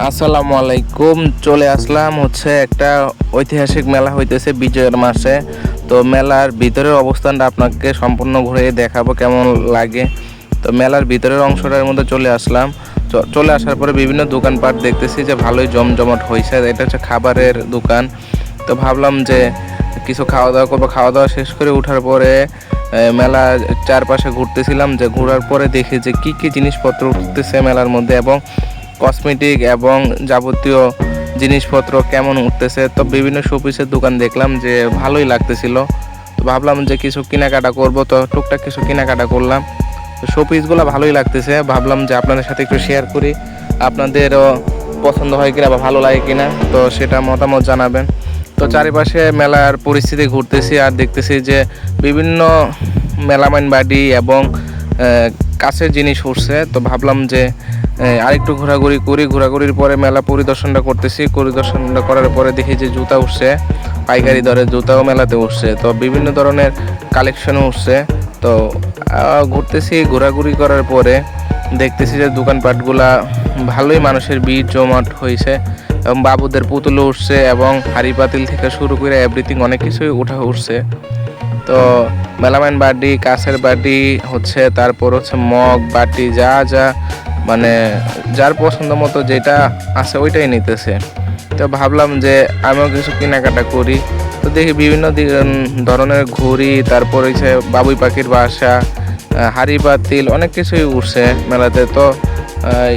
আসসালামু আলাইকুম। চলে আসলাম হচ্ছে একটা ঐতিহাসিক মেলা হইতেছে বিজয়ের মাসে। তো মেলার ভিতরের অবস্থানটা আপনাকে সম্পূর্ণ ঘুরে দেখাবো কেমন লাগে। তো মেলার ভিতরের অংশটার মধ্যে চলে আসলাম। চলে আসার পরে বিভিন্ন দোকানপাট দেখতেছি যে ভালোই জমজমাট হয়েছে। এটা হচ্ছে খাবারের দোকান। তো ভাবলাম যে কিছু খাওয়া দাওয়া করবো। খাওয়া দাওয়া শেষ করে ওঠার পরে মেলা চারপাশে ঘুরতেছিলাম, যে ঘোরার পরে দেখি যে কি কি জিনিসপত্র উঠতেছে মেলার মধ্যে এবং কসমেটিক এবং যাবতীয় জিনিসপত্র কেমন উঠতেছে। তো বিভিন্ন শোপিসের দোকান দেখলাম যে ভালোই লাগতেছিল। তো ভাবলাম যে কিছু কেনাকাটা করব। তো টুকটাক কিছু কেনাকাটা করলাম। তো শোপিসগুলো ভালোই লাগতেছে। ভাবলাম যে আপনাদের সাথে একটু শেয়ার করি, আপনাদেরও পছন্দ হয় কিনা বা ভালো লাগে কিনা, তো সেটা মতামত জানাবেন। তো চারিপাশে মেলার পরিস্থিতি ঘুরতেছি আর দেখতেছি যে বিভিন্ন মেলামাইন বাড়ি এবং কাছের জিনিস উঠছে। তো ভাবলাম যে আরেকটু ঘোরাঘুরি করি। ঘোরাঘুরির পরে মেলা পরিদর্শনটা করতেছি। পরিদর্শনটা করার পরে দেখি যে জুতা উঠছে, পাইকারি দরে জুতাও মেলাতে উঠছে। তো বিভিন্ন ধরনের কালেকশনও উঠছে। তো ঘুরতেছি, ঘোরাঘুরি করার পরে দেখতেছি যে দোকানপাটগুলা ভালোই মানুষের ভিড় জমাট হয়েছে এবং বাবুদের পুতুলও উঠছে এবং হাড়ি পাতিল থেকে শুরু করে এভরিথিং অনেক কিছুই উঠছে। তো মেলামাইন বাটি, কাঁচের বাটি হচ্ছে, তারপর হচ্ছে মগ বাটি, যা যা মানে যার পছন্দ মতো যেটা আছে ওইটাই নিতেছে। তো ভাবলাম যে আমিও কিছু কেনাকাটা করি। তো দেখি বিভিন্ন ধরনের ঘড়ি, তারপর হচ্ছে বাবুই পাখির বাসা, হাড়ি পাতিল অনেক কিছুই উঠছে মেলাতে। তো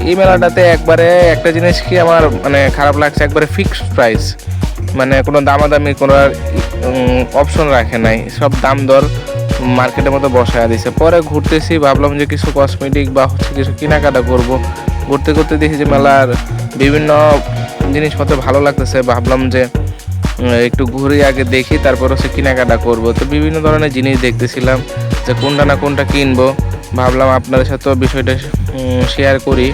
এই মেলাটাতে একবারে একটা জিনিস কি আমার মানে খারাপ লাগছে, একবারে ফিক্সড প্রাইস, মানে কোনো দামাদামি করার অপশন রাখে নাই, সব দাম দর মার্কেটের মতো বসায় দিছে। পরে ঘুরতেছি, ভাবলাম যে কিছু কসমেটিক বা হচ্ছে কিছু কেনাকাটা করব। ঘুরতে ঘুরতে দেখি যে মেলার বিভিন্ন জিনিসপত্র ভালো লাগতেছে। ভাবলাম যে একটু ঘুরে আগে দেখি, তারপর হচ্ছে কেনাকাটা করব। তো বিভিন্ন ধরনের জিনিস দেখতেছিলাম যে কোনটা না কোনটা কিনবো। ভাবলাম আপনাদের সাথেও বিষয়টা শেয়ার করি।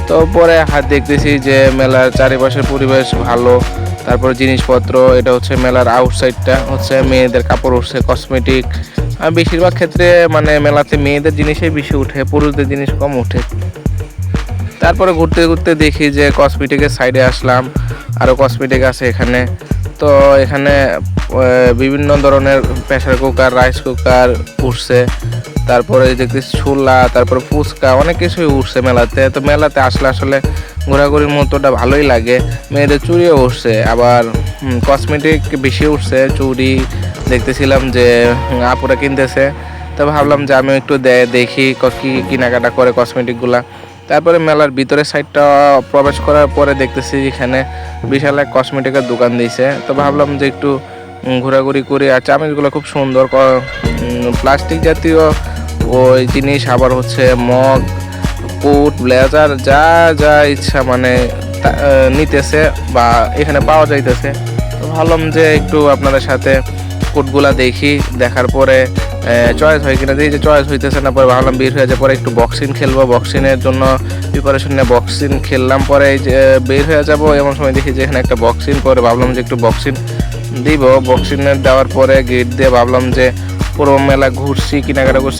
তো পরে দেখতেছি যে মেলার চারিপাশের পরিবেশ ভালো, তারপর জিনিসপত্র, এটা হচ্ছে মেলার আউটসাইডটা হচ্ছে মেয়েদের কাপড় উঠছে, কসমেটিক। আর বেশিরভাগ ক্ষেত্রে মানে মেলাতে মেয়েদের জিনিসই বেশি উঠে, পুরুষদের জিনিস কম উঠে। তারপরে ঘুরতে ঘুরতে দেখি যে কসমেটিকের সাইডে আসলাম, আরও কসমেটিক আছে এখানে। তো এখানে বিভিন্ন ধরনের প্রেসার কুকার, রাইস কুকার উঠছে, তারপরে দেখতেছি ছোলা, তারপর ফুচকা, অনেক কিছুই উঠছে মেলাতে। তো মেলাতে আসলে আসলে ঘোরাঘুরির মতোটা ভালোই লাগে। মেয়েদের চুড়িও উঠছে, আবার কসমেটিক বেশি উঠছে। চুড়ি দেখতেছিলাম যে আপুরা কিনতেছে। তো ভাবলাম যে আমিও একটু দেখি কি কেনাকাটা করে কসমেটিকগুলা। তারপরে মেলার ভিতরের সাইডটা প্রবেশ করার পরে দেখতেছি এখানে বিশাল এক কসমেটিকের দোকান দিয়েছে। তো ভাবলাম যে একটু ঘোরাঘুরি করি। আর চামিচগুলো খুব সুন্দর, প্লাস্টিক জাতীয় ওই জিনিস, আবার হচ্ছে মগ, কোট, ব্লেজার, যা যা ইচ্ছা মানে নিতেছে বা এখানে পাওয়া যাইতেছে। তো ভাবলাম যে একটু আপনাদের সাথে কোটগুলা দেখি, দেখার পরে চয়েস হয় কিনা, দেখি যে চয়েস হইতেছে না। পরে ভাবলাম বের হয়ে যায়, পরে একটু বক্সিং খেলবো। বক্সিংয়ের জন্য প্রিপারেশন নিয়ে বক্সিং খেললাম। পরে যে বের হয়ে যাব এমন সময় দেখি যে এখানে একটা বক্সিং, পরে ভাবলাম যে একটু বক্সিং দিব। বক্সিংয়ের দেওয়ার পরে গেট দিয়ে ভাবলাম যে পুরো মেলা ঘুরছি, কেনাকাটা করছি।